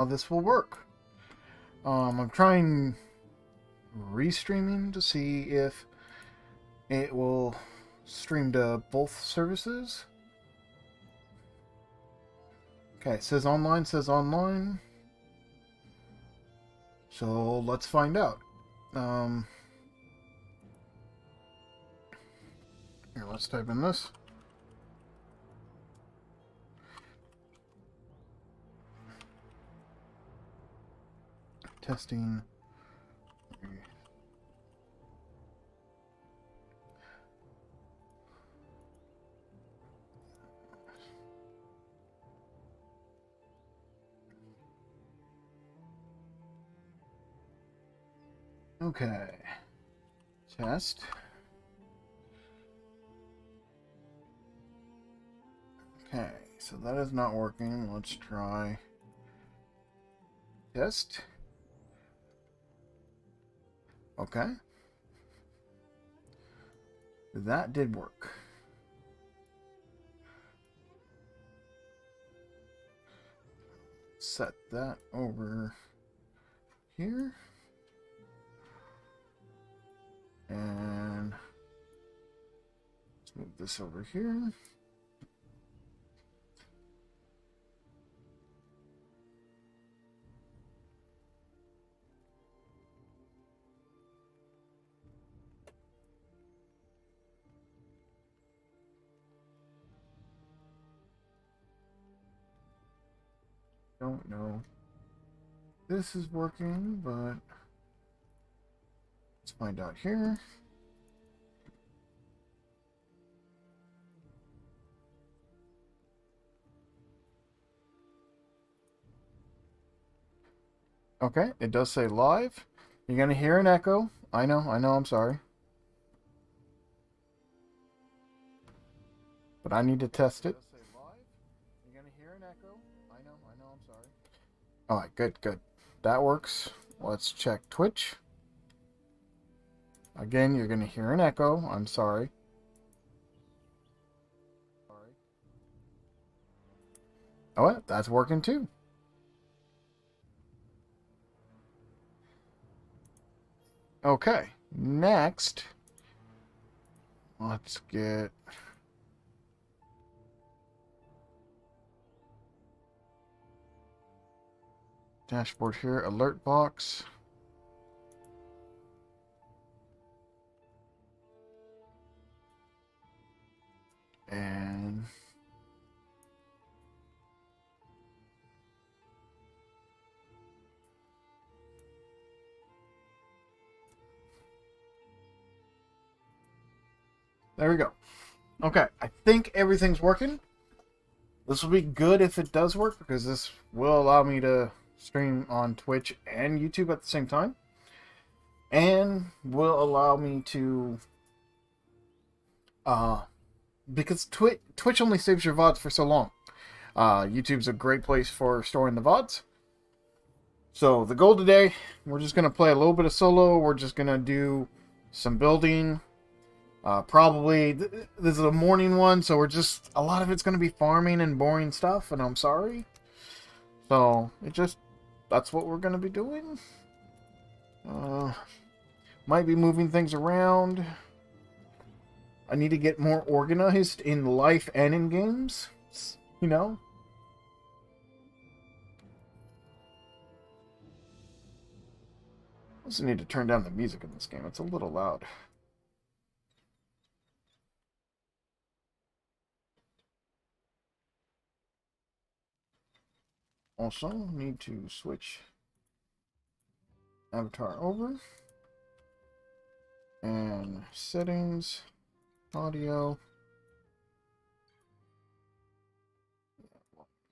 how this will work. I'm trying restreaming to see if it will stream to both services. Okay, it says online, says online. So let's find out. Here, let's type in this. Testing. Okay. Test. Okay, so that is not working. Let's try test. Okay. That did work. Set that over here. And let's move this over here. Don't know. This is working, but let's find out here. Okay, it does say live. You're gonna hear an echo. I know, I'm sorry. But I need to test it. You're gonna hear an echo. I know, I'm sorry. Alright, good. That works. Let's check Twitch. Again, you're gonna hear an echo. I'm sorry. Oh, well, that's working too. Okay, next, let's get dashboard here, alert box. And there we go. Okay, I think everything's working. This will be good if it does work, because this will allow me to stream on Twitch and YouTube at the same time. And will allow me to... because Twitch only saves your VODs for so long. YouTube's a great place for storing the VODs. So the goal today, we're just going to play a little bit of solo. We're just going to do some building. Probably, this is a morning one, so a lot of it's going to be farming and boring stuff, and I'm sorry. So, that's what we're going to be doing. Might be moving things around. I need to get more organized in life and in games, you know? I also need to turn down the music in this game. It's a little loud. Also, need to switch avatar over. And settings, audio.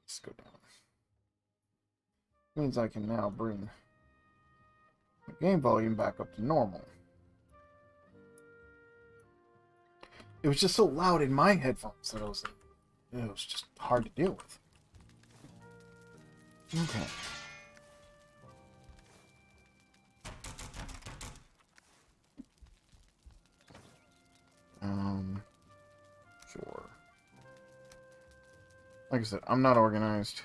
Let's go down. Means I can now bring the game volume back up to normal. It was just so loud in my headphones that it was just hard to deal with. Okay. Sure. Like I said, I'm not organized.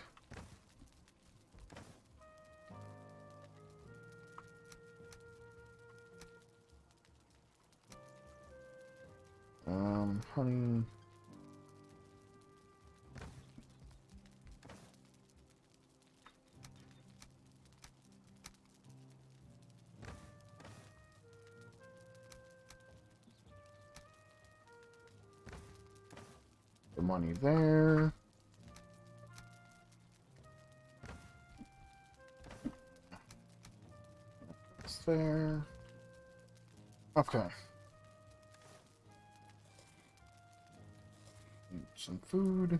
honey. The money there. It's there. Okay. Need some food.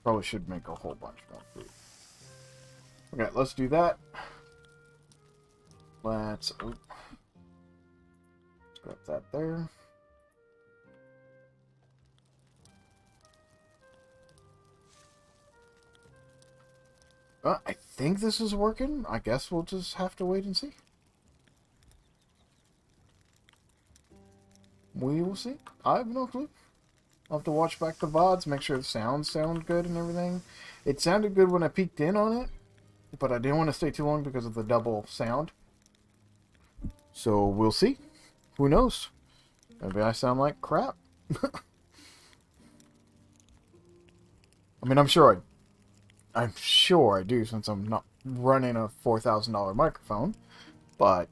Probably should make a whole bunch more food. Okay, let's do that. Let's grab that there. I think this is working. I guess we'll just have to wait and see. We will see. I have no clue. I'll have to watch back the VODs, make sure the sounds sound good and everything. It sounded good when I peeked in on it, but I didn't want to stay too long because of the double sound. So we'll see. Who knows? Maybe I sound like crap. I mean, I'm sure I do, since I'm not running a $4,000 microphone. But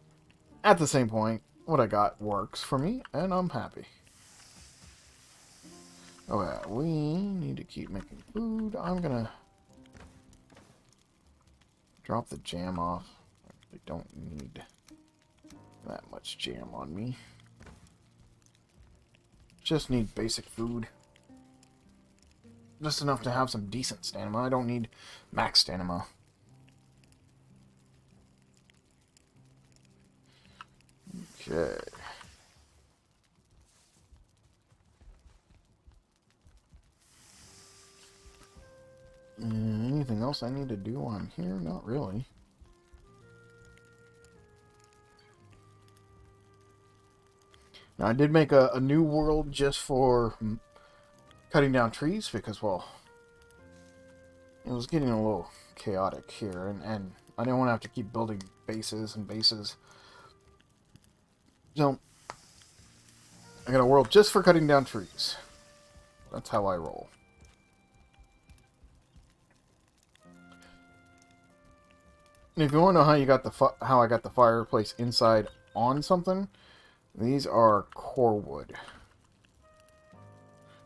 at the same point, what I got works for me, and I'm happy. Okay, we need to keep making food. I'm gonna drop the jam off. I don't need that much jam on me. Just need basic food. Just enough to have some decent stamina. I don't need max stamina. Okay. Anything else I need to do on here? Not really. Now, I did make a new world just for cutting down trees because, well, it was getting a little chaotic here, and I didn't want to have to keep building bases and bases. So, I got a world just for cutting down trees. That's how I roll. And if you want to know how you got how I got the fireplace inside on something, these are core wood.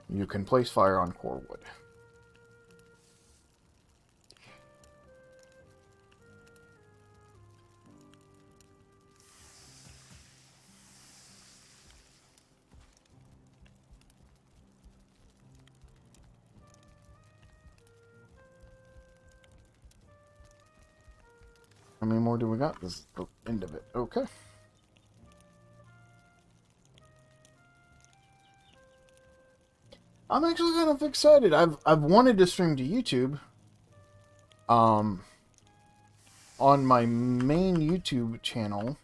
You can place fire on core wood. How many more do we got? This is the end of it. Okay. I'm actually kind of excited. I've wanted to stream to YouTube. On my main YouTube channel,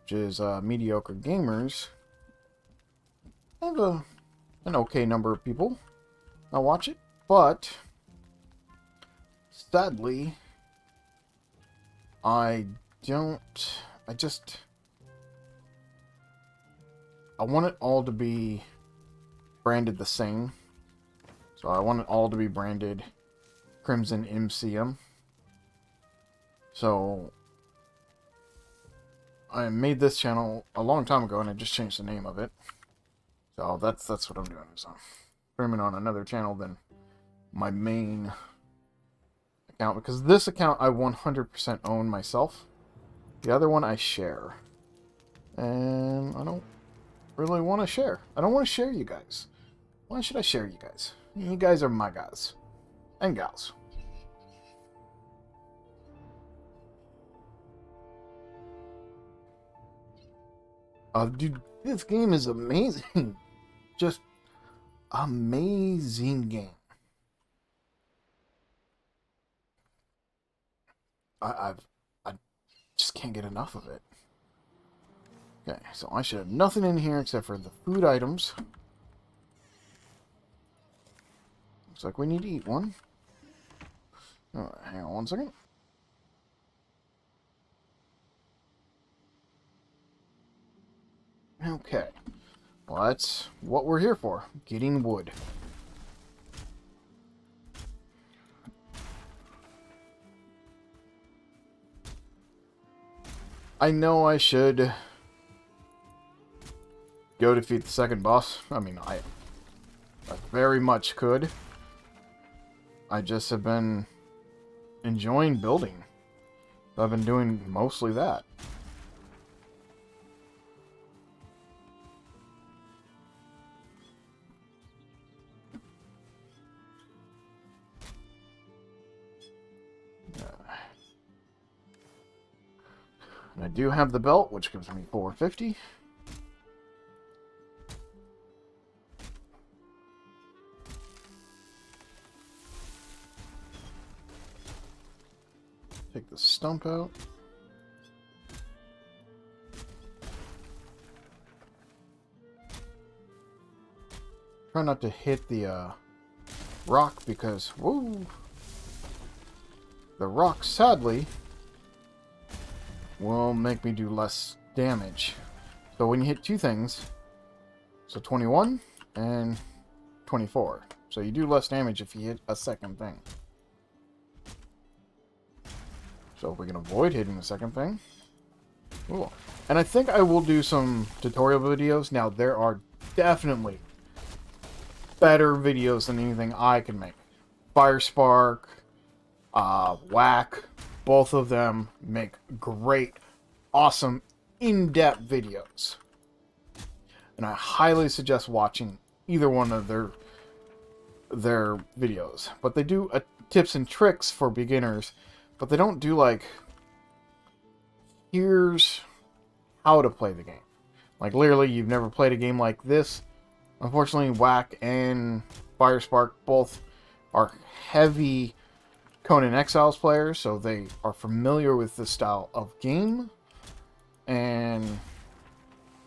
which is Mediocre Gamers, I have an okay number of people that watch it, but sadly, I want it all to be branded the same. So I want it all to be branded Crimson MCM. So I made this channel a long time ago and I just changed the name of it. So that's what I'm doing. So I'm streaming on another channel than my main account, because this account I 100% own myself. The other one I share. And I don't really want to share. I don't want to share you guys. Why should I share you guys? You guys are my guys. And gals. Dude, this game is amazing. Just amazing game. I just can't get enough of it. Okay, so I should have nothing in here except for the food items. Looks like we need to eat one. Oh, hang on one second. Okay. Well, that's what we're here for. Getting wood. I know I should go defeat the second boss. I mean, I very much could. I just have been enjoying building. I've been doing mostly that. And I do have the belt, which gives me 450. Take the stump out. Try not to hit the rock because, woo! The rock, sadly, will make me do less damage. So when you hit two things, so 21 and 24. So you do less damage if you hit a second thing. So if we can avoid hitting the second thing. Cool. And I think I will do some tutorial videos. Now, there are definitely better videos than anything I can make. Firespark, Whack, both of them make great, awesome, in-depth videos. And I highly suggest watching either one of their videos. But they do tips and tricks for beginners, but they don't do like, here's how to play the game. Like, literally, you've never played a game like this. Unfortunately, Whack and Firespark both are heavy Conan Exiles players, so they are familiar with this style of game, and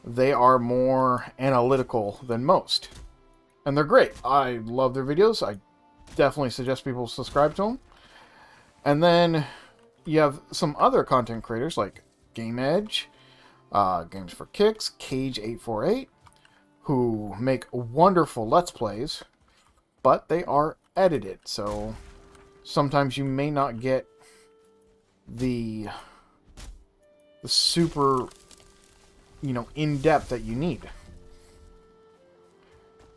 they are more analytical than most. And they're great. I love their videos. I definitely suggest people subscribe to them. And then you have some other content creators like Game Edge, Games for Kicks, Cage848, who make wonderful Let's Plays, but they are edited, so sometimes you may not get the super, in-depth that you need.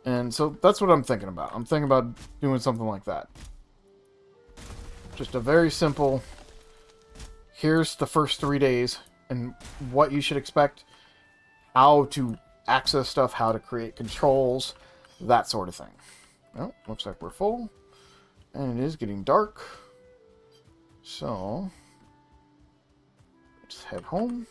And so that's what I'm thinking about. I'm thinking about doing something like that. Just a very simple, here's the first 3 days and what you should expect, how to access stuff, how to create controls, that sort of thing. Well, looks like we're full. And it is getting dark. So, let's head home.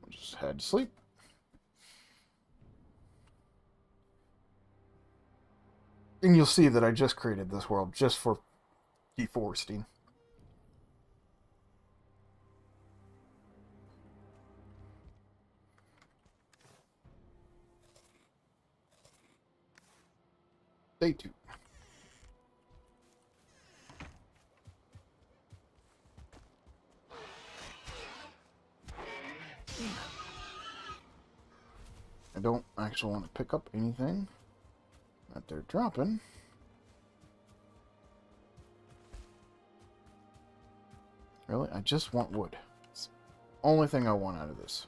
Just head to sleep. And you'll see that I just created this world just for deforesting. Day 2. I don't actually want to pick up anything that they're dropping. Really? I just want wood. It's the only thing I want out of this.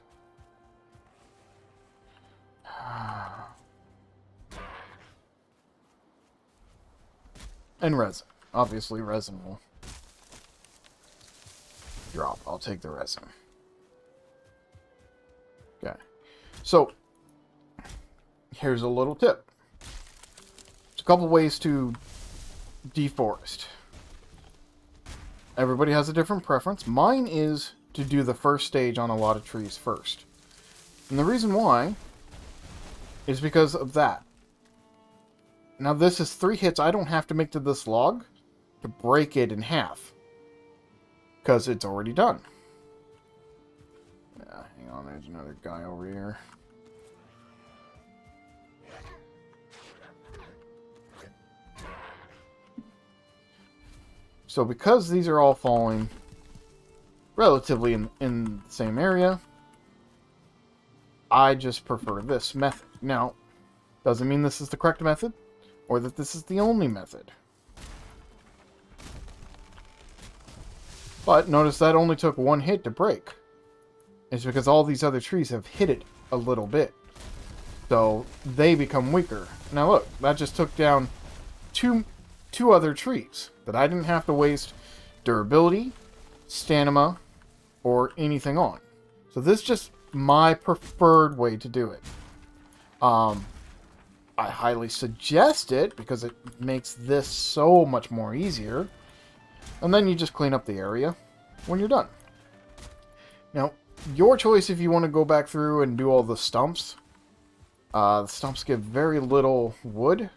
And resin. Obviously, resin will drop. I'll take the resin. Okay. So, here's a little tip. There's a couple ways to deforest. Everybody has a different preference. Mine is to do the first stage on a lot of trees first. And the reason why is because of that. Now this is 3 hits I don't have to make to this log to break it in half. because it's already done. Yeah, hang on, there's another guy over here. So because these are all falling relatively in the same area, I just prefer this method. Now, doesn't mean this is the correct method, or that this is the only method. But notice that only took one hit to break. It's because all these other trees have hit it a little bit. So they become weaker. Now look, that just took down two other trees that I didn't have to waste durability, stamina, or anything on. So this is just my preferred way to do it. I highly suggest it because it makes this so much more easier. And then you just clean up the area when you're done. Now, your choice if you want to go back through and do all the stumps. The stumps give very little wood,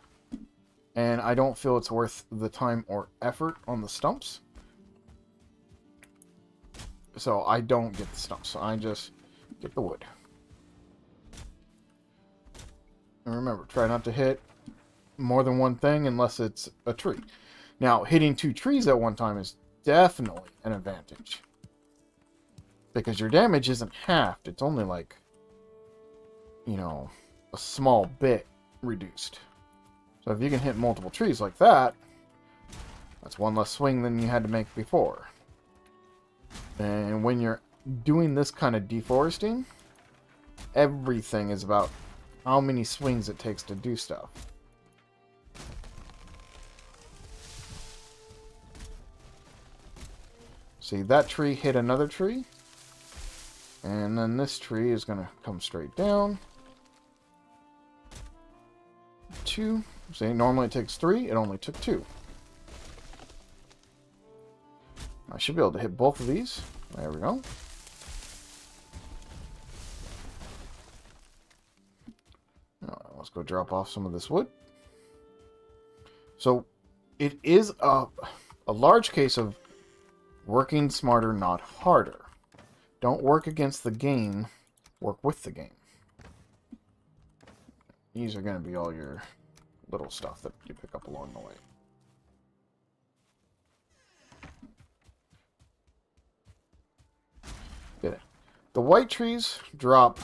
and I don't feel it's worth the time or effort on the stumps. So I don't get the stumps. I just get the wood. And remember, try not to hit more than one thing unless it's a tree. Now, hitting 2 trees at one time is definitely an advantage. Because your damage isn't halved. It's only like, you know, a small bit reduced. So if you can hit multiple trees like that, that's one less swing than you had to make before. And when you're doing this kind of deforesting, everything is about how many swings it takes to do stuff. See, that tree hit another tree. And then this tree is going to come straight down. 2. See, normally it takes 3. It only took 2. I should be able to hit both of these. There we go. Let's go drop off some of this wood. So, it is a large case of working smarter, not harder. Don't work against the game, work with the game. These are going to be all your little stuff that you pick up along the way. Yeah. The white trees drop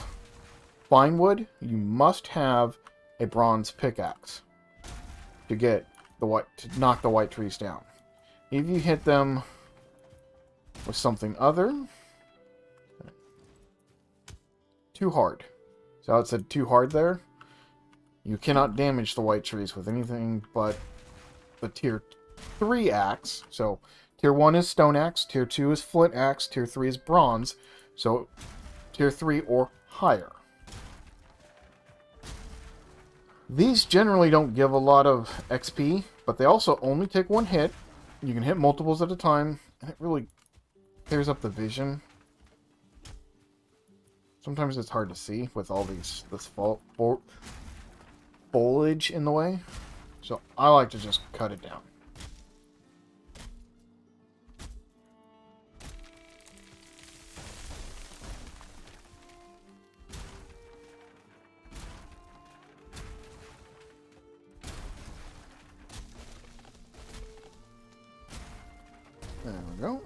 fine wood. You must have a bronze pickaxe to get the white, to knock the white trees down. If you hit them with something other, too hard. So it said too hard there. You cannot damage the white trees with anything but the tier 3 axe. So tier 1 is stone axe, tier 2 is flint axe, tier 3 is bronze. So tier 3 or higher. These generally don't give a lot of XP, but they also only take 1 hit. You can hit multiples at a time, and it really clears up the vision. Sometimes it's hard to see with all this foliage in the way. So I like to just cut it down. There we go.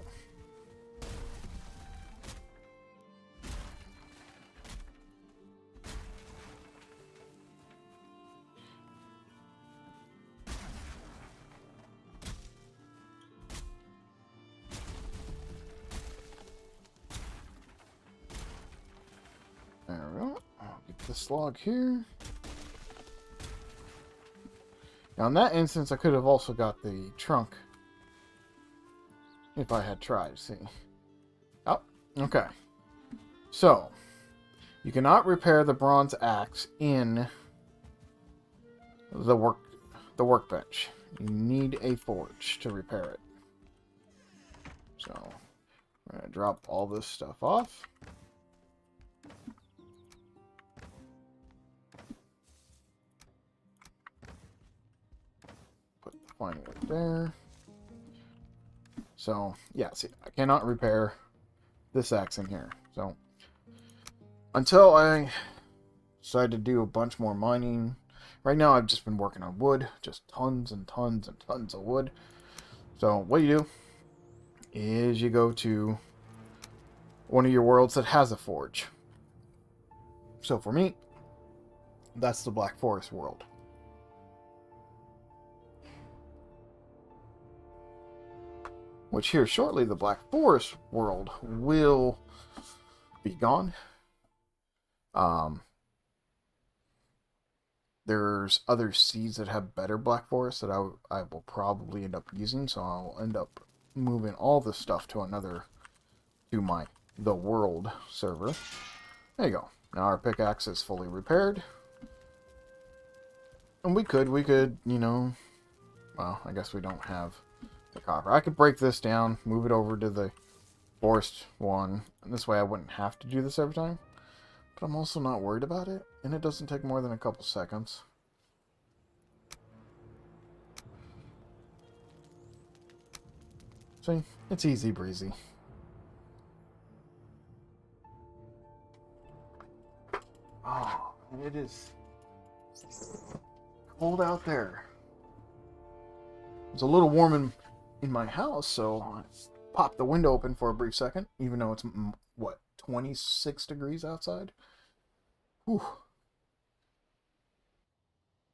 There we go. I'll get this log here. Now in that instance, I could have also got the trunk if I had tried. See? Oh, okay. So, you cannot repair the bronze axe in the workbench. You need a forge to repair it. So, we're going to drop all this stuff off. Put the fine wood there. So, yeah, see, I cannot repair this axe in here. So, until I decide to do a bunch more mining. Right now, I've just been working on wood. Just tons and tons and tons of wood. So, what you do is you go to one of your worlds that has a forge. So, for me, that's the Black Forest world. Which here shortly, the Black Forest world will be gone. There's other seeds that have better Black Forest that I will probably end up using, so I'll end up moving all this stuff to my The World server. There you go. Now our pickaxe is fully repaired. And we could, you know, well, I guess we don't have the copper. I could break this down, move it over to the forest one, and this way I wouldn't have to do this every time. But I'm also not worried about it, and it doesn't take more than a couple seconds. See, it's easy breezy. Oh, it is cold out there. It's a little warm in my house, so I popped the window open for a brief second, even though it's, what, 26 degrees outside? Whew.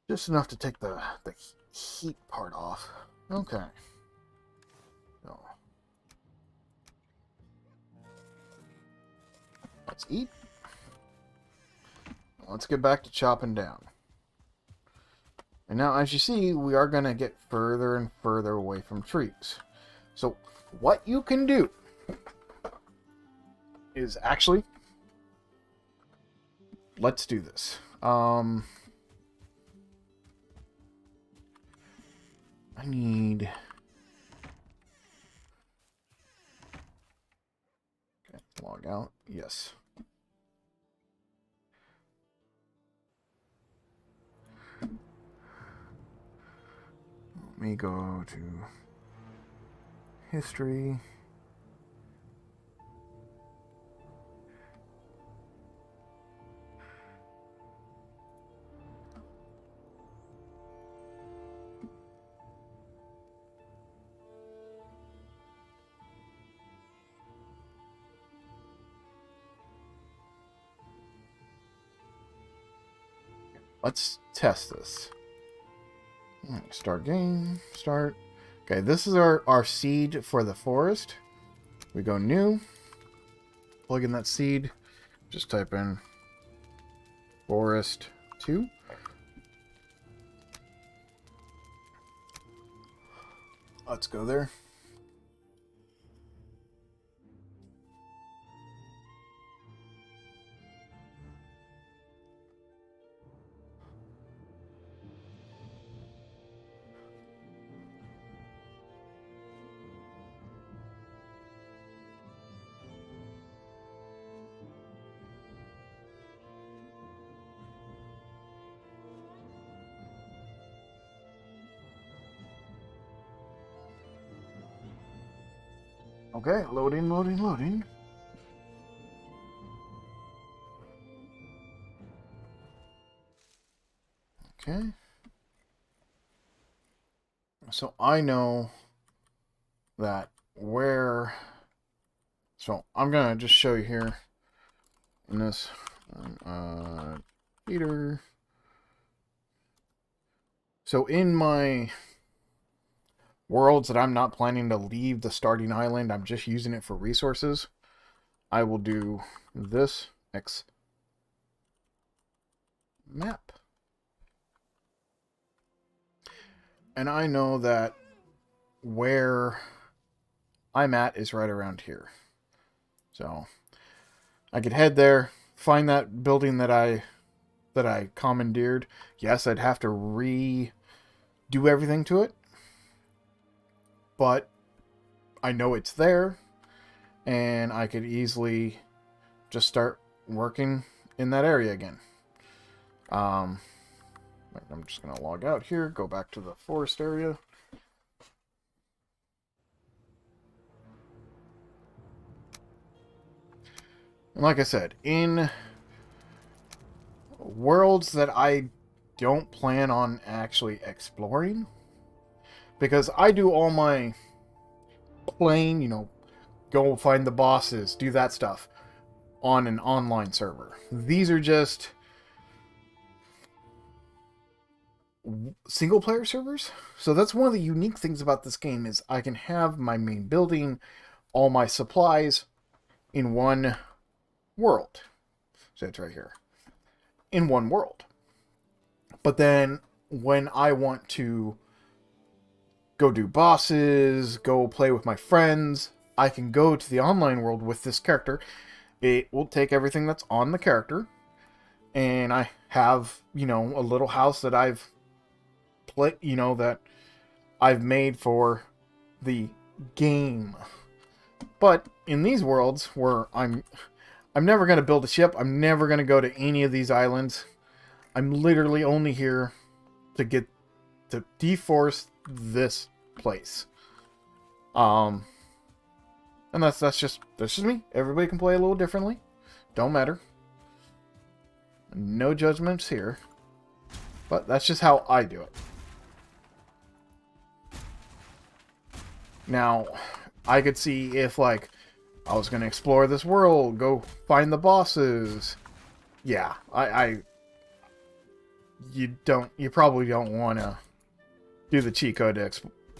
Just enough to take the heat part off. Okay. So, let's eat. Let's get back to chopping down. And now, as you see, we are going to get further and further away from trees. So, what you can do is actually... Let's do this. I need... Okay, log out. Yes. Let me go to history. Let's test this. Start game. Start. Okay, this is our seed for the forest. We go new. Plug in that seed. Just type in forest 2. Let's go there. Okay, loading, loading, loading. Okay. So I know that where... So I'm going to just show you here in this heater. So in my worlds that I'm not planning to leave the starting island, I'm just using it for resources, I will do this X map. And I know that where I'm at is right around here. So I could head there, find that building that I commandeered. Yes, I'd have to redo everything to it, but I know it's there, and I could easily just start working in that area again. I'm just going to log out here, go back to the forest area. And like I said, in worlds that I don't plan on actually exploring, because I do all my playing, go find the bosses, do that stuff on an online server. These are just single player servers. So that's one of the unique things about this game is I can have my main building, all my supplies in one world. So it's right here. In one world. But then when I want to go do bosses, go play with my friends, I can go to the online world with this character. It will take everything that's on the character, and I have, a little house that I've that I've made for the game. But in these worlds where I'm never going to build a ship, I'm never going to go to any of these islands. I'm literally only here to get to deforest this place. And that's just me. Everybody can play a little differently. Don't matter. No judgments here. But that's just how I do it. Now, I could see if, like, I was going to explore this world, go find the bosses. Yeah, you probably don't want to do the cheat code to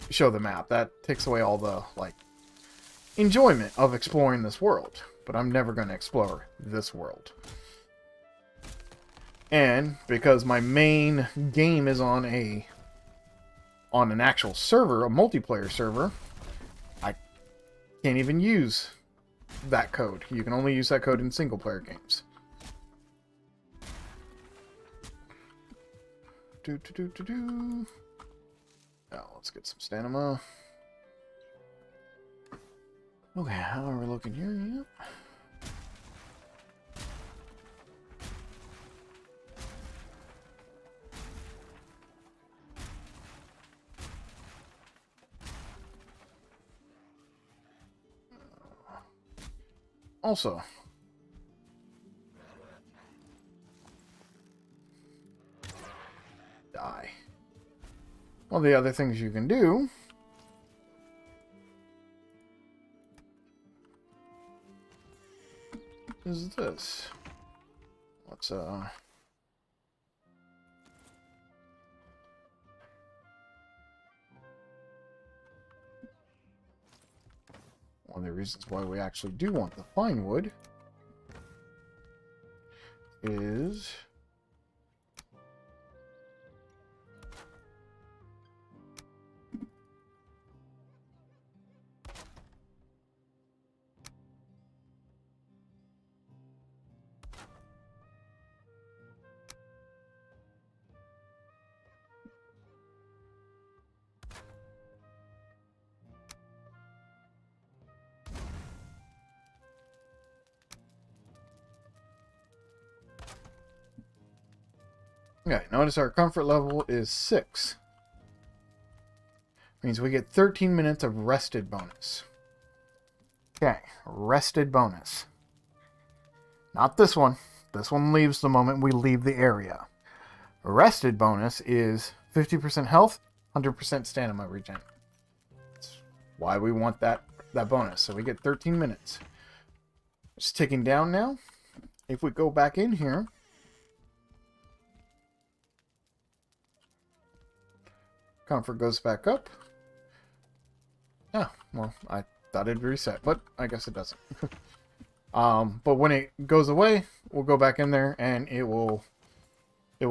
show the map. That takes away all the, like, enjoyment of exploring this world. But I'm never going to explore this world. And because my main game is on an actual server, a multiplayer server, I can't even use that code. You can only use that code in single player games. Now, let's get some stamina. Okay, how are we looking here? Yep. Also, die. Well, the other things you can do is this. Let's one of the reasons why we actually do want the fine wood is okay, notice our comfort level is 6. Means we get 13 minutes of rested bonus. Okay, rested bonus. Not this one. This one leaves the moment we leave the area. Rested bonus is 50% health, 100% stamina regen. That's why we want that bonus. So we get 13 minutes. It's ticking down now. If we go back in here, comfort goes back up. Oh, well, I thought it'd reset, but I guess it doesn't. But when it goes away, we'll go back in there and it will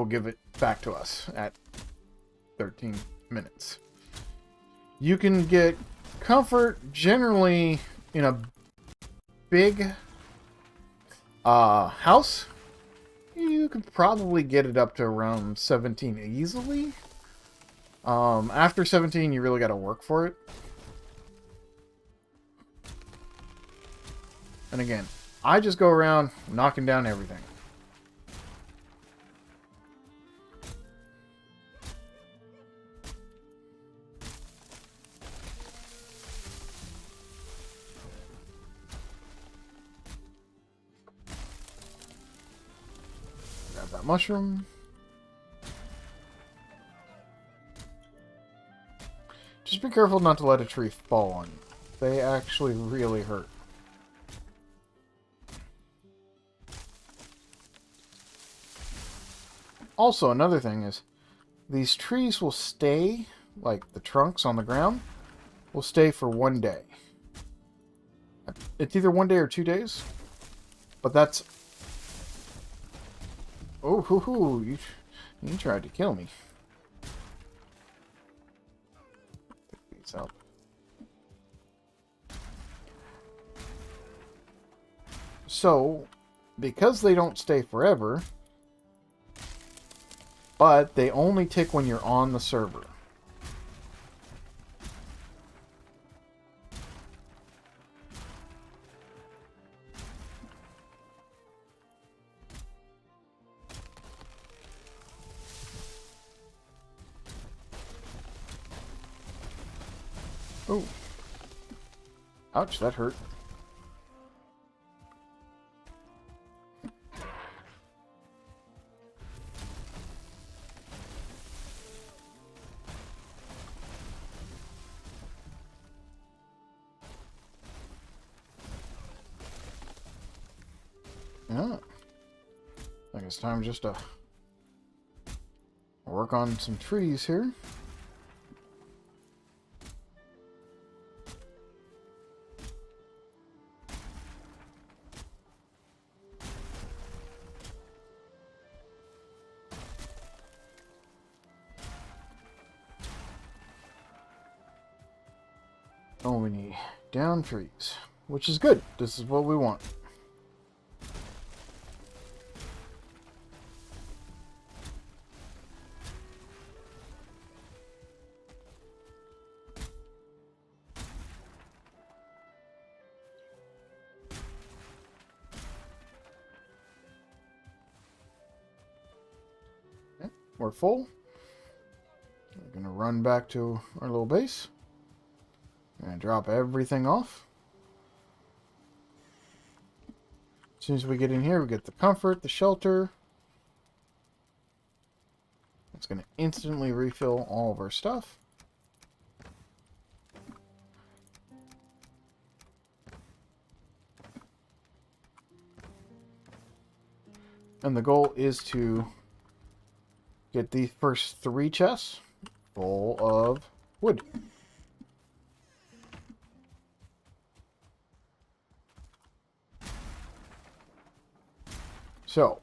give it back to us at 13 minutes. You can get comfort generally in a big house. You could probably get it up to around 17 easily. After 17, you really got to work for it. And again, I just go around knocking down everything. that mushroom. Just be careful not to let a tree fall on you. They actually really hurt. Also, another thing is, these trees will stay, like the trunks on the ground, will stay for 1 day. It's either 1 day or 2 days, but that's... Oh, hoo hoo, you tried to kill me. Pick these up. So, because they don't stay forever, but they only tick when you're on the server. Oh. Ouch, that hurt. Yeah. I think it's time just to work on some trees here. Oh, we need down trees, which is good. This is what we want. Okay, we're full. We're going to run back to our little base. And drop everything off. As soon as we get in here, we get the comfort, the shelter. It's going to instantly refill all of our stuff. And the goal is to get the first 3 chests full of wood. So,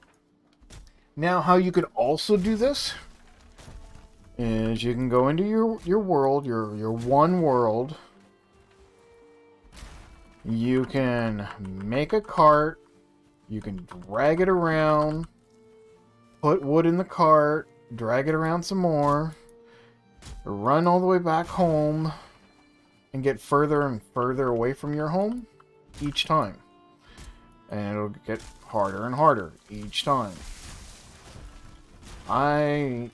now how you could also do this is you can go into your world, your one world. You can make a cart. You can drag it around, put wood in the cart, drag it around some more, run all the way back home, and get further and further away from your home each time. And it'll get harder and harder each time. I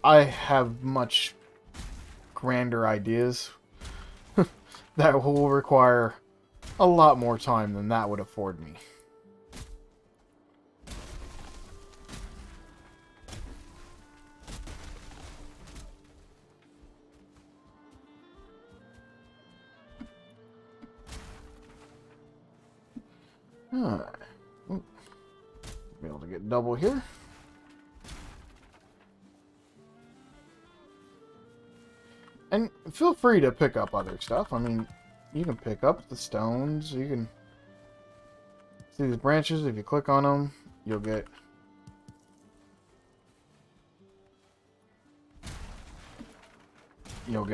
have much grander ideas that will require a lot more time than that would afford me. Alright. Be able to get double here. And feel free to pick up other stuff. I mean, you can pick up the stones. You can see these branches. If you click on them, you'll get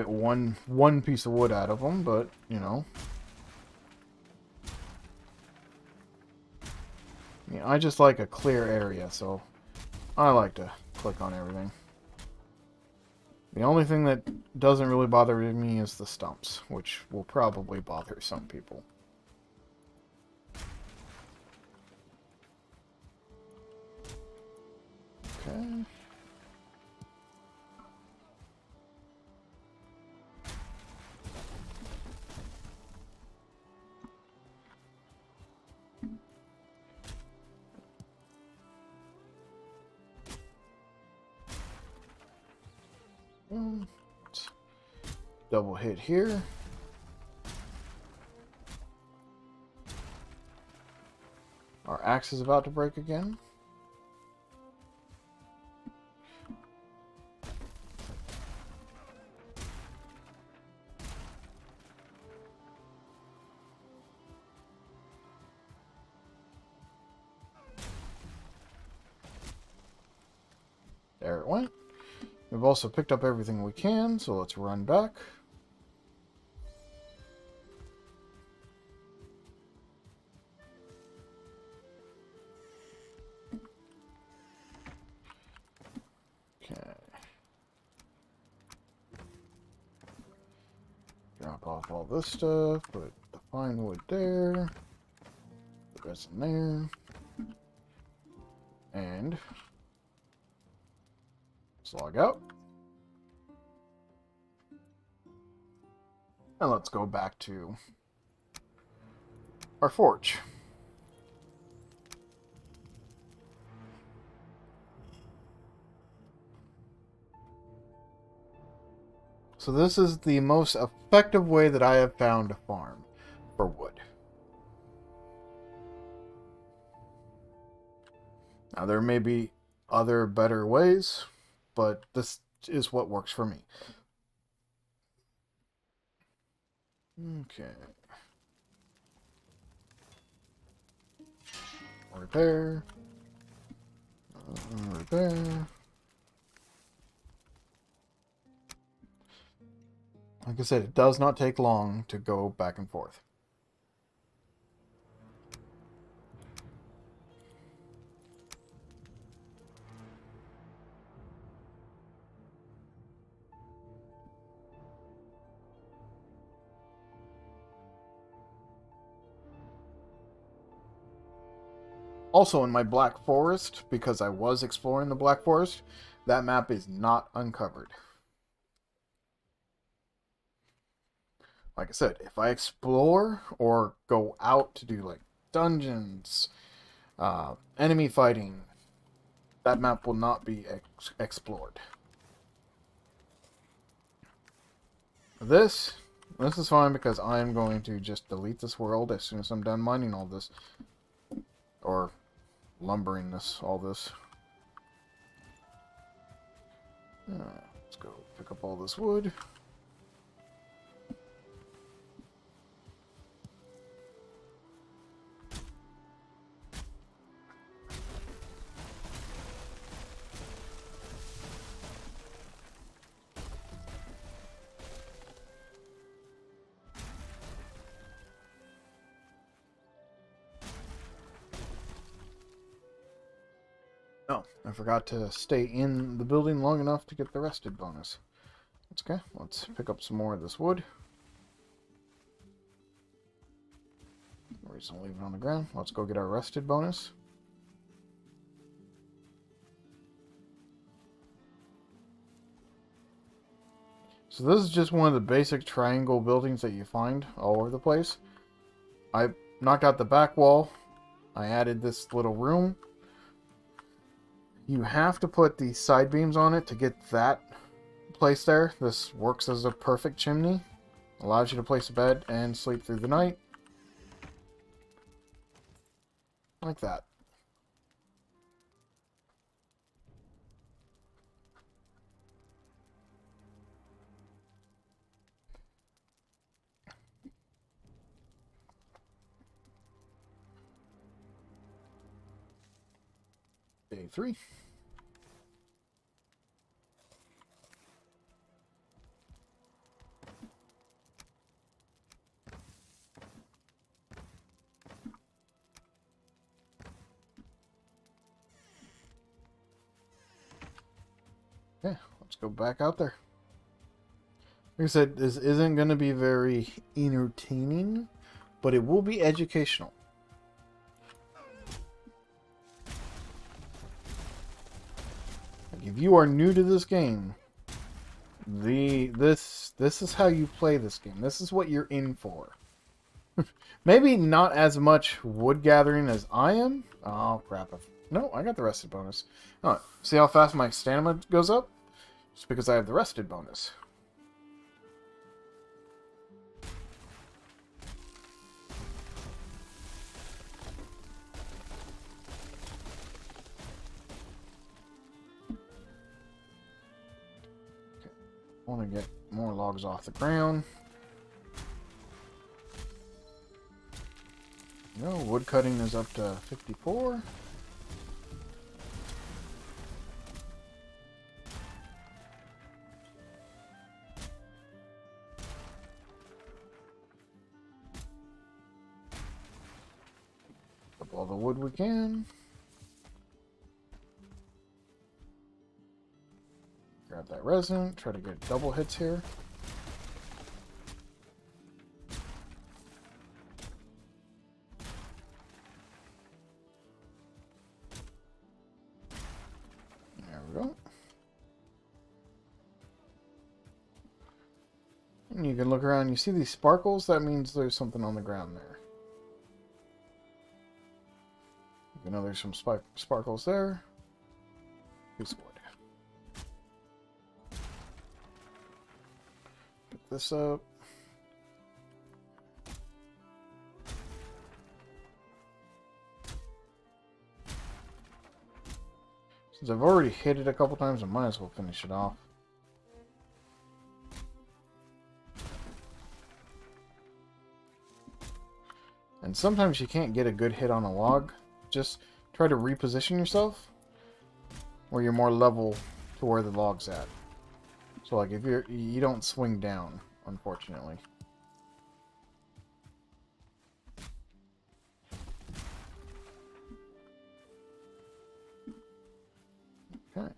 one piece of wood out of them. But you know, yeah, I just like a clear area, so I like to click on everything. The only thing that doesn't really bother me is the stumps, which will probably bother some people. Okay. Let's double hit here. Our axe is about to break again. There it went. We've also picked up everything we can, so let's run back. Okay. Drop off all this stuff, put the fine wood there, the rest in there, and let's log out. And let's go back to our forge. So this is the most effective way that I have found to farm for wood. Now there may be other better ways, but this is what works for me. Okay. Repair. Repair. Like I said, it does not take long to go back and forth. Also in my Black Forest, because I was exploring the Black Forest, that map is not uncovered. Like I said, if I explore or go out to do like dungeons, enemy fighting, that map will not be explored. This is fine because I'm going to just delete this world as soon as I'm done mining all this. Or lumbering all this. Let's go pick up all this wood. Oh, I forgot to stay in the building long enough to get the rested bonus. That's okay. Let's pick up some more of this wood. We're just gonna leave it on the ground. Let's go get our rested bonus. So this is just one of the basic triangle buildings that you find all over the place. I knocked out the back wall. I added this little room. You have to put the side beams on it to get that place there. This works as a perfect chimney. Allows you to place a bed and sleep through the night. Like that. Day 3. Okay, let's go back out there. Like I said, this isn't going to be very entertaining, but it will be educational. Like if you are new to this game, this is how you play this game. This is what you're in for. Maybe not as much wood gathering as I am. Oh crap! No, I got the rested bonus. Oh, see how fast my stamina goes up? It's because I have the rested bonus. Okay. I want to get more logs off the ground. No, wood cutting is up to 54. Up all the wood we can. Grab that resin. Try to get double hits here. There we go. And you can look around. You see these sparkles? That means there's something on the ground there. You know, there's some sparkles there. Piece of wood. Pick this up. Since I've already hit it a couple times, I might as well finish it off. And sometimes you can't get a good hit on a log. Just try to reposition yourself where you're more level to where the log's at. So like if you don't swing down, unfortunately. Okay.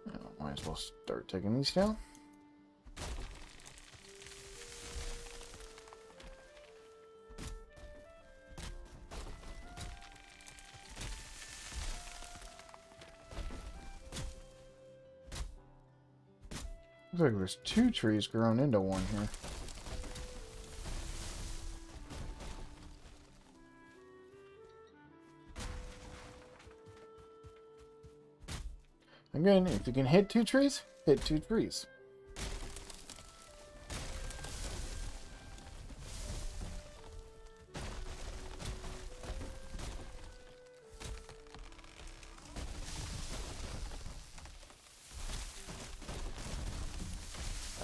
Now, might as well start taking these down. Looks like there's 2 trees grown into one here. Again, if you can hit 2 trees, hit 2 trees.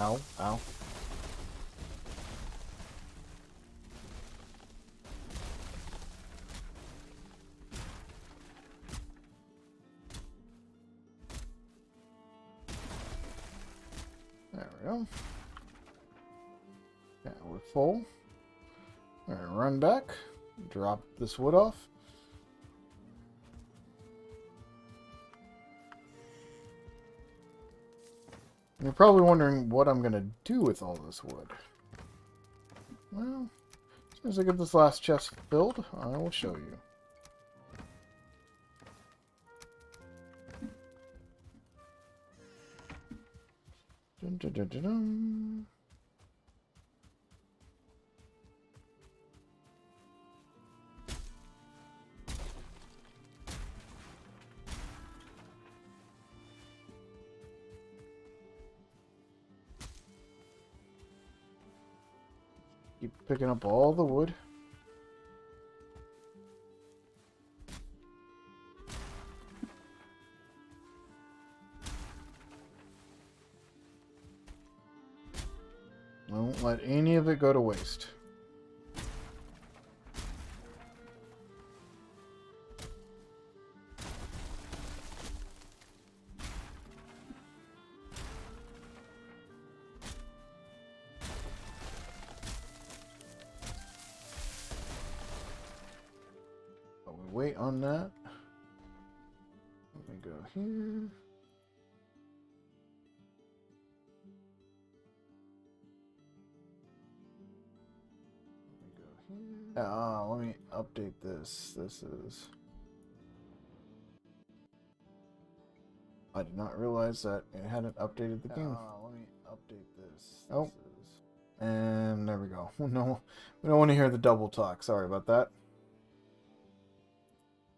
Ow, ow. There we go. Yeah, we're full. All right, run back. Drop this wood off. You're probably wondering what I'm going to do with all this wood. Well, as soon as I get this last chest filled, I will show you. Dun, dun, dun, dun, dun. Keep picking up all the wood. Don't let any of it go to waste. Wait on that. Let me go here. Let me update this. This is... I did not realize that it hadn't updated the game. Let me update this. Oh. And there we go. No, we don't want to hear the double talk. Sorry about that.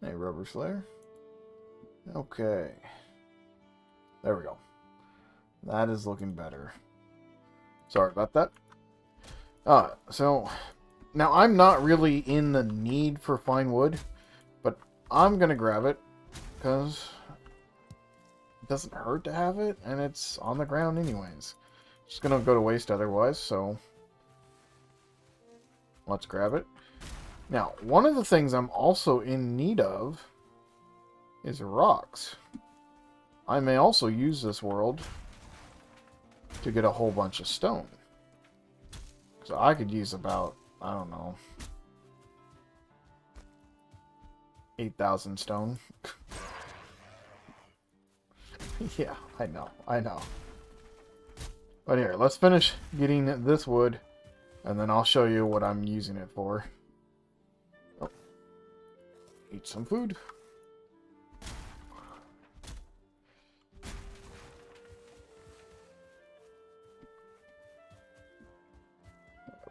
Hey, Rubber Slayer. Okay. There we go. That is looking better. Sorry about that. So now I'm not really in the need for fine wood, but I'm gonna grab it because it doesn't hurt to have it, and it's on the ground anyways. It's gonna go to waste otherwise, so let's grab it. Now, one of the things I'm also in need of is rocks. I may also use this world to get a whole bunch of stone. So I could use about, I don't know, 8,000 stone. Yeah, I know. But here, let's finish getting this wood, and then I'll show you what I'm using it for. Oh. Eat some food.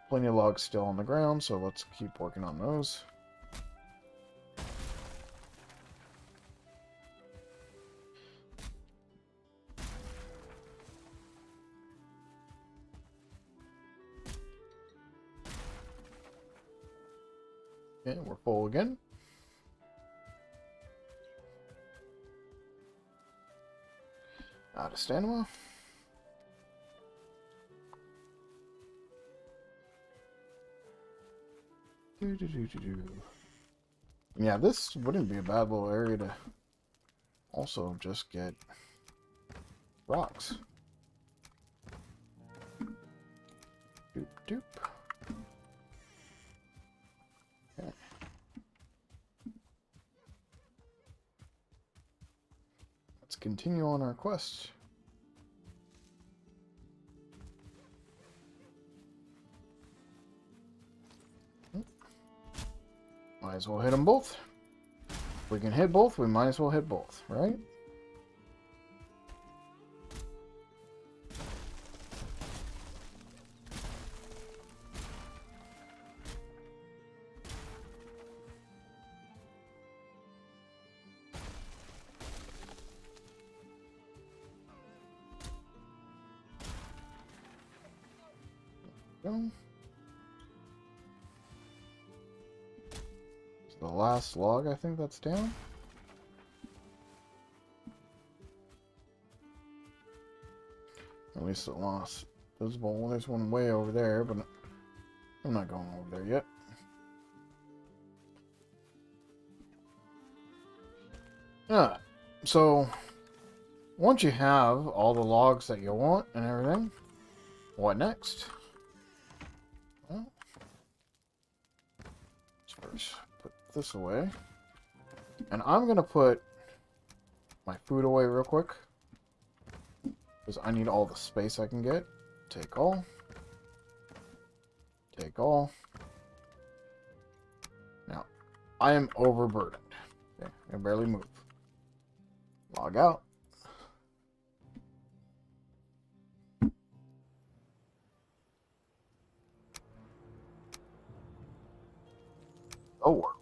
Plenty of logs still on the ground, so let's keep working on those. Okay, we're full again. Out of stamina. Yeah, this wouldn't be a bad little area to also just get rocks. Doop doop. Okay. Let's continue on our quest. Might as well hit them both. If we can hit both, we might as well hit both, right? Go. The last log, I think that's down. At least it lost visible. Well, there's one way over there, but I'm not going over there yet. So once you have all the logs that you want and everything, what next? Well, let's first put this away. And I'm going to put my food away real quick, because I need all the space I can get. Take all. Take all. Now, I am overburdened. Okay, I can barely move. Log out. Oh.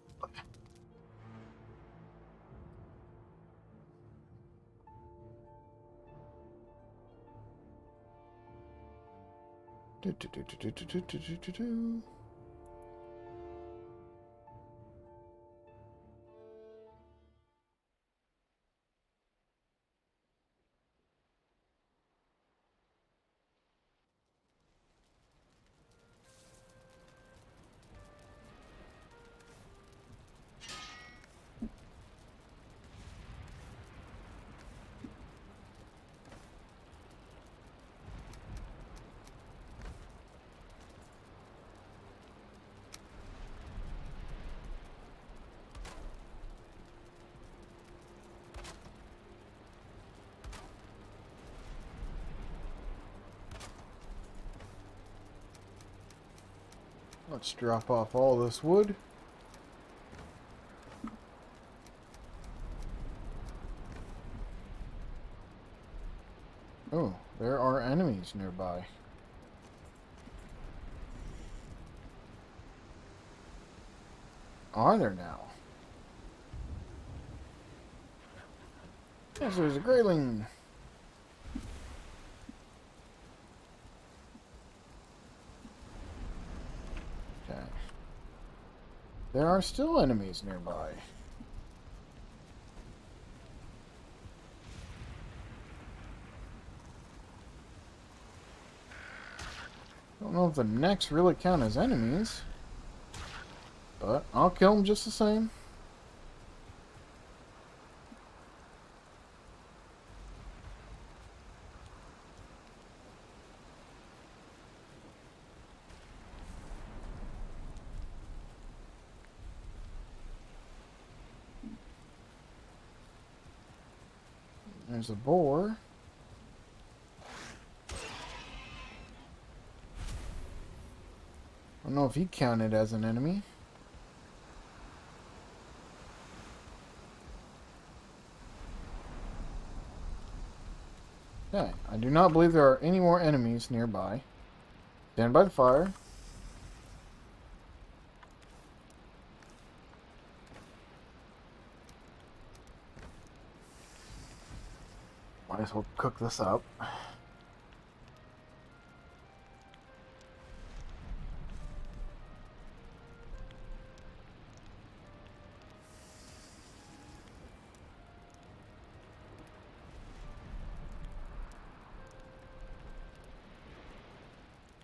Let's drop off all this wood. Oh, there are enemies nearby. Are there now? Yes, there's a grayling. Okay. There are still enemies nearby. Don't know if the necks really count as enemies, but I'll kill them just the same. There's a boar. I don't know if he counted as an enemy. Okay, I do not believe there are any more enemies nearby. Stand by the fire. Might as well cook this up.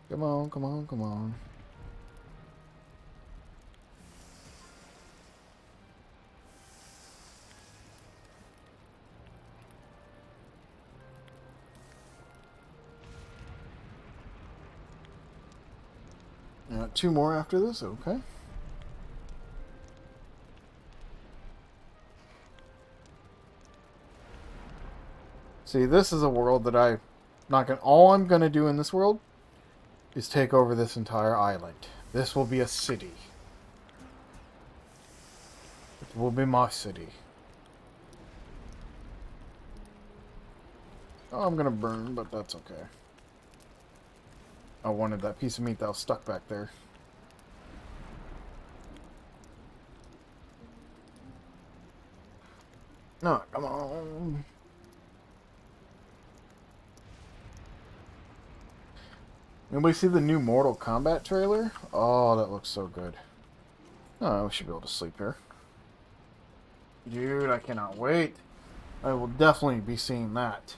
Come on, come on, come on. Two more after this, okay. See, this is a world that I'm not gonna. All I'm gonna do in this world is take over this entire island. This will be a city. It will be my city. Oh, I'm gonna burn, but that's okay. I wanted that piece of meat that was stuck back there. No, come on. Anybody see the new Mortal Kombat trailer? Oh, that looks so good. Oh, we should be able to sleep here. Dude, I cannot wait. I will definitely be seeing that.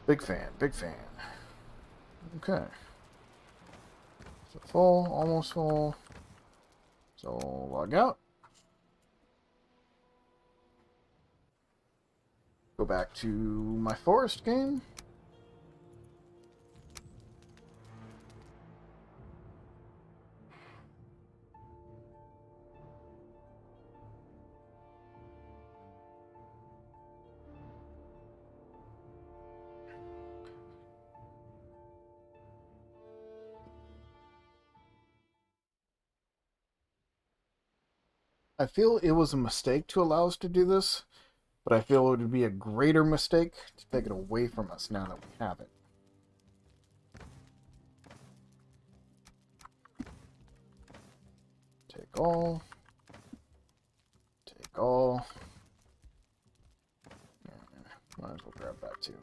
Big fan, big fan. Okay. So full, almost full. So log out. Go back to my forest game. I feel it was a mistake to allow us to do this, but I feel it would be a greater mistake to take it away from us now that we have it. Take all. Take all. Might as well grab that too.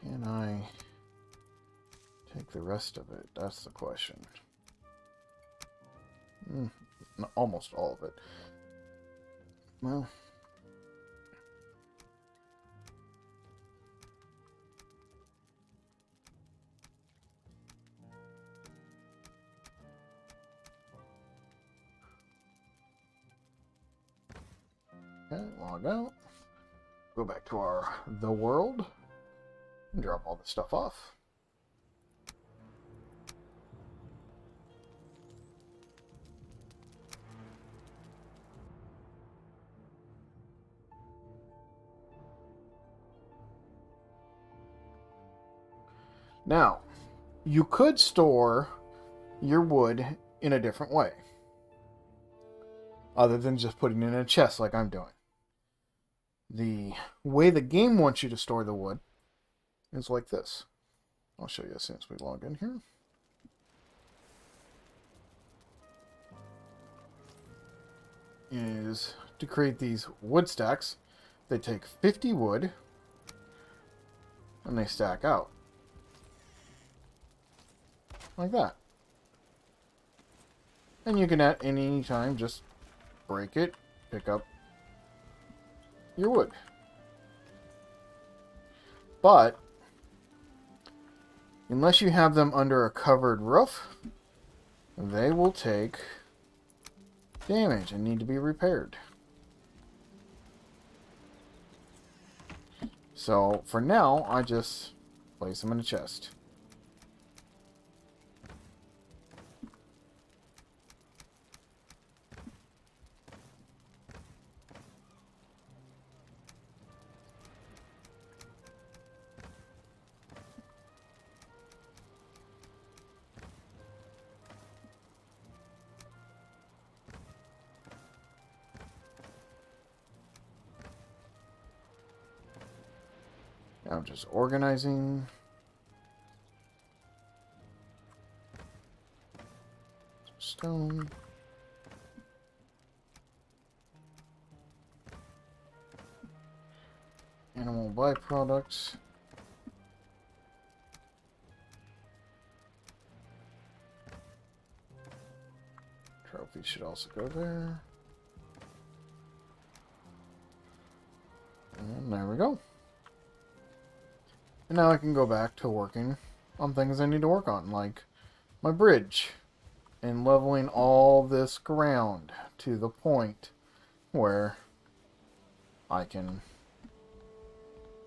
Can I take the rest of it? That's the question. Almost all of it. Well. Okay, log out. Go back to our the world and drop all this stuff off. Now, you could store your wood in a different way, other than just putting it in a chest like I'm doing. The way the game wants you to store the wood is like this. I'll show you as soon as we log in here. Is to create these wood stacks. They take 50 wood and they stack out like that. And you can at any time just break it, pick up your wood. But unless you have them under a covered roof, they will take damage and need to be repaired. So for now, I just place them in a chest. Now I'm just organizing. Stone. Animal byproducts. Trophy should also go there. And there we go. And now I can go back to working on things I need to work on, like my bridge and leveling all this ground to the point where I can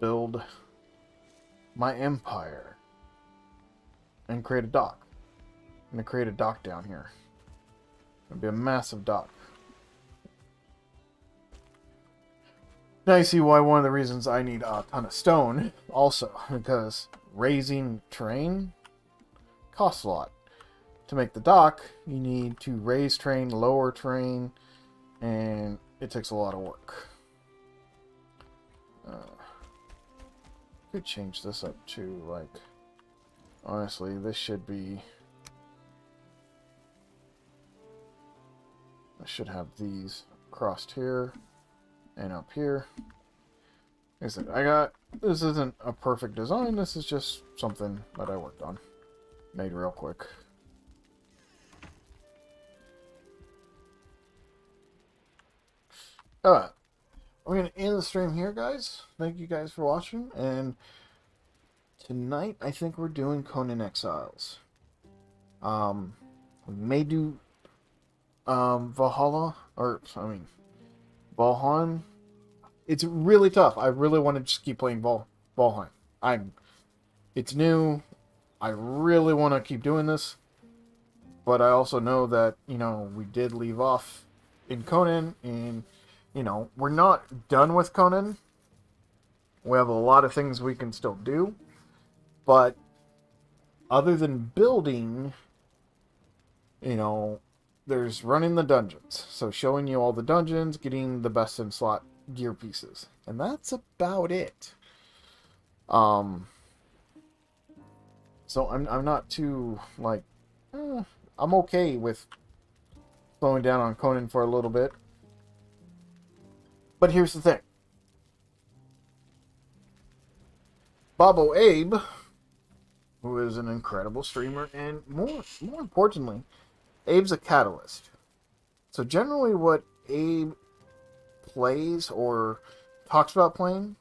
build my empire and create a dock. I'm going to create a dock down here. It'll be a massive dock. Now you see why one of the reasons I need a ton of stone also, because raising terrain costs a lot. To make the dock, you need to raise terrain, lower terrain, and it takes a lot of work. Could change this up to, like, honestly, this should be, I should have these crossed here and up here. Like I said, this isn't a perfect design, this is just something that I worked on. Made real quick. Alright. I'm going to end the stream here, guys. Thank you guys for watching, and tonight I think we're doing Conan Exiles. We may do Valhalla, or, I mean, Valheim. It's really tough. I really want to just keep playing Valheim. It's new. I really want to keep doing this. But I also know that, you know, we did leave off in Conan, and, you know, we're not done with Conan. We have a lot of things we can still do. But other than building, you know, there's running the dungeons. So showing you all the dungeons, getting the best in slot gear pieces. And that's about it. So I'm not too, like, I'm okay with slowing down on Conan for a little bit. But here's the thing. Bobo Abe, who is an incredible streamer, and more importantly, Abe's a catalyst. So generally what Abe plays or talks about playing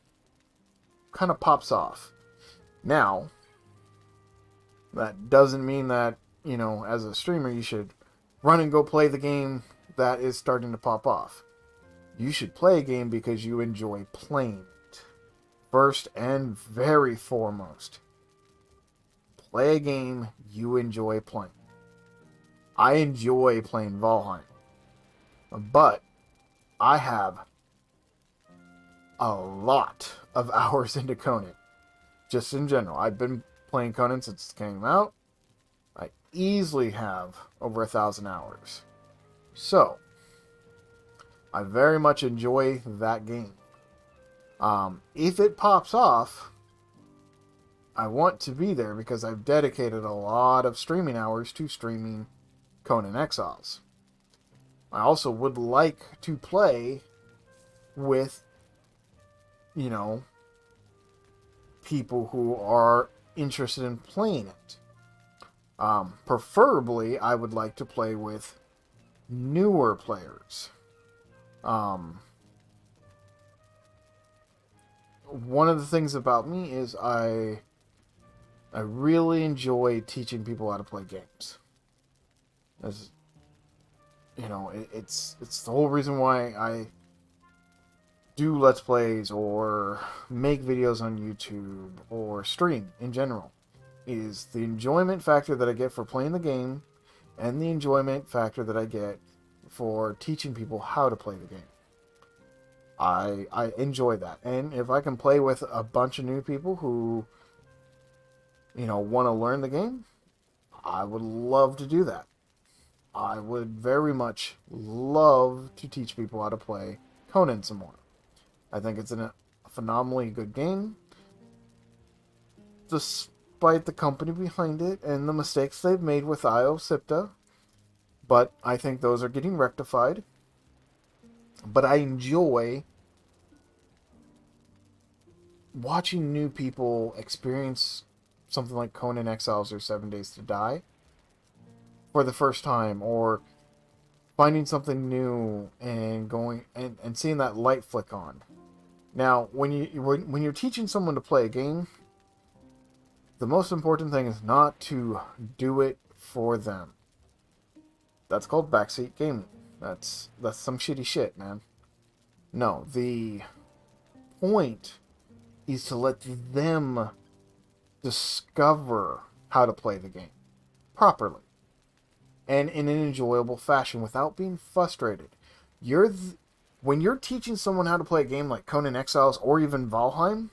kind of pops off. Now, that doesn't mean that, you know, as a streamer you should run and go play the game that is starting to pop off. You should play a game because you enjoy playing it. First and very foremost. Play a game you enjoy playing. I enjoy playing Valheim. But I have a lot of hours into Conan. Just in general. I've been playing Conan since it came out. I easily have over 1,000 hours. So, I very much enjoy that game. If it pops off, I want to be there because I've dedicated a lot of streaming hours to streaming Conan Exiles. I also would like to play with, you know, people who are interested in playing it. Preferably, I would like to play with newer players. One of the things about me is I really enjoy teaching people how to play games. As you know, it's the whole reason why I do Let's Plays or make videos on YouTube or stream in general, is the enjoyment factor that I get for playing the game and the enjoyment factor that I get for teaching people how to play the game. I enjoy that. And if I can play with a bunch of new people who, you know, want to learn the game, I would love to do that. I would very much love to teach people how to play Conan some more. I think it's a phenomenally good game, despite the company behind it and the mistakes they've made with IO Sipta. But I think those are getting rectified. But I enjoy watching new people experience something like Conan Exiles or 7 Days to Die for the first time, or finding something new and going and seeing that light flick on. Now, when you're teaching someone to play a game, the most important thing is not to do it for them. That's called backseat gaming. That's some shitty shit, man. No, the point is to let them discover how to play the game properly and in an enjoyable fashion without being frustrated. When you're teaching someone how to play a game like Conan Exiles or even Valheim,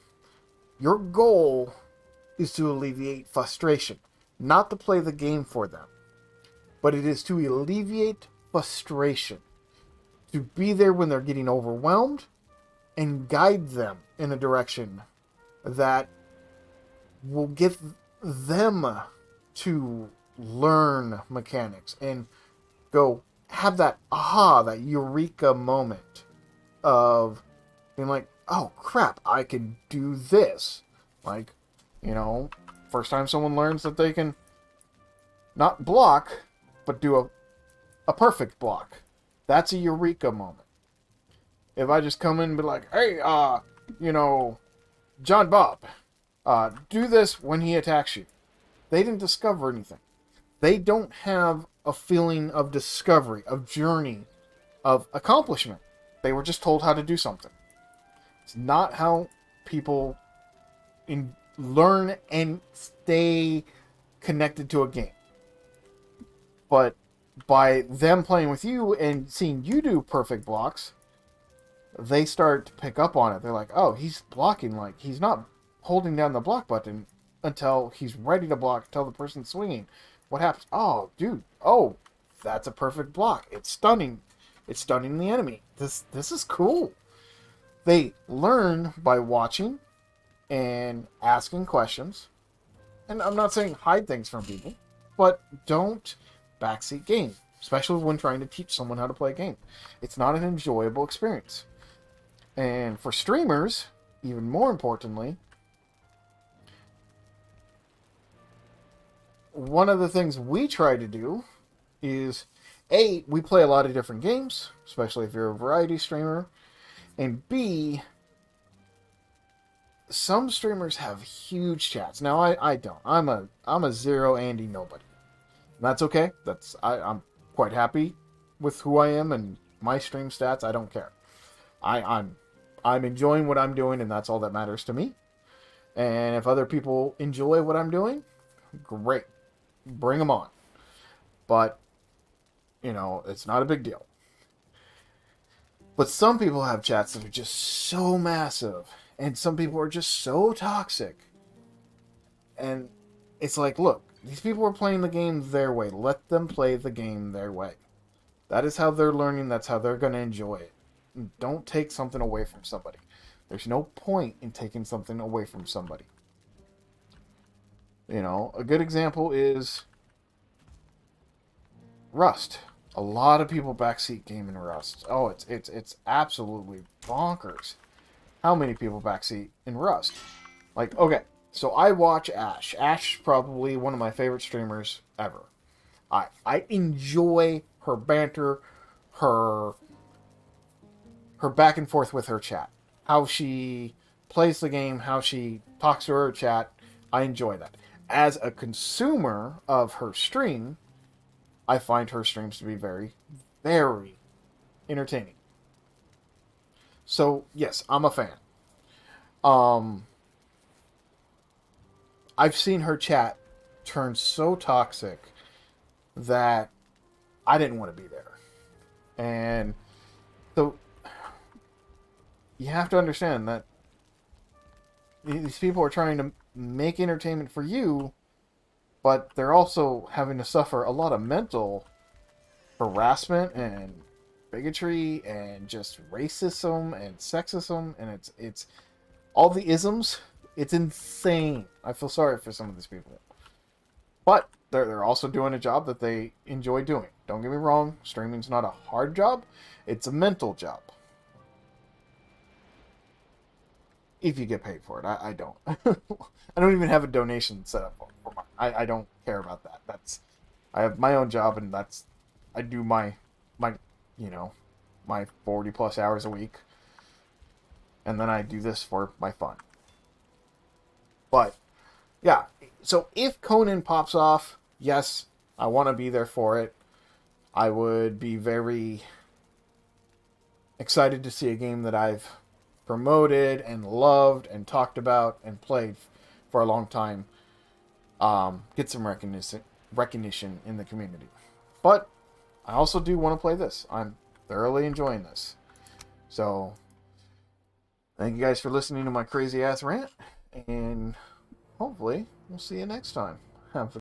your goal is to alleviate frustration, not to play the game for them, but it is to alleviate frustration, to be there when they're getting overwhelmed and guide them in a direction that will get them to learn mechanics and go have that aha, that eureka moment of being like, oh crap, I can do this. Like, you know, first time someone learns that they can not block, but do a perfect block. That's a eureka moment. If I just come in and be like, hey, you know, John Bob, do this when he attacks you. They didn't discover anything. They don't have a feeling of discovery, of journey, of accomplishment. They were just told how to do something. It's not how people learn and stay connected to a game. But by them playing with you and seeing you do perfect blocks, they start to pick up on it. They're like, oh, he's blocking, like, he's not holding down the block button until he's ready to block, until the person's swinging. What happens? Oh, dude. Oh, that's a perfect block. It's stunning. It's stunning the enemy. This is cool. They learn by watching and asking questions. And I'm not saying hide things from people, but don't backseat game, especially when trying to teach someone how to play a game. It's not an enjoyable experience. And for streamers, even more importantly, one of the things we try to do is, A, we play a lot of different games, especially if you're a variety streamer, and B, some streamers have huge chats. Now, I don't. I'm a zero Andy nobody. And that's okay. I'm quite happy with who I am and my stream stats. I don't care. I'm enjoying what I'm doing, and that's all that matters to me. And if other people enjoy what I'm doing, great. Bring them on. But, you know, it's not a big deal. But some people have chats that are just so massive, and some people are just so toxic. And it's like, look, these people are playing the game their way. Let them play the game their way. That is how they're learning. That's how they're going to enjoy it. Don't take something away from somebody. There's no point in taking something away from somebody. You know, a good example is Rust. A lot of people backseat game in Rust. Oh, it's absolutely bonkers. How many people backseat in Rust? Like, okay, so I watch Ash. Ash is probably one of my favorite streamers ever. I enjoy her banter, her her back and forth with her chat. How she plays the game, how she talks to her chat. I enjoy that. As a consumer of her stream, I find her streams to be very, very entertaining. So yes, I'm a fan. Um, I've seen her chat turn so toxic that I didn't want to be there. And so you have to understand that these people are trying to make entertainment for you, but they're also having to suffer a lot of mental harassment and bigotry and just racism and sexism, and it's all the isms. It's insane. I feel sorry for some of these people, but they're also doing a job that they enjoy doing. Don't get me wrong, streaming's not a hard job, it's a mental job. If you get paid for it, I don't. I don't even have a donation set up for mine. I don't care about that. I have my own job, and I do my you know my 40 plus hours a week, and then I do this for my fun. But yeah, so if Conan pops off, yes, I want to be there for it. I would be very excited to see a game that I've promoted and loved and talked about and played for a long time get some recognition in the community. But I also do want to play this. I'm thoroughly enjoying this. So thank you guys for listening to my crazy ass rant, and hopefully we'll see you next time. Have a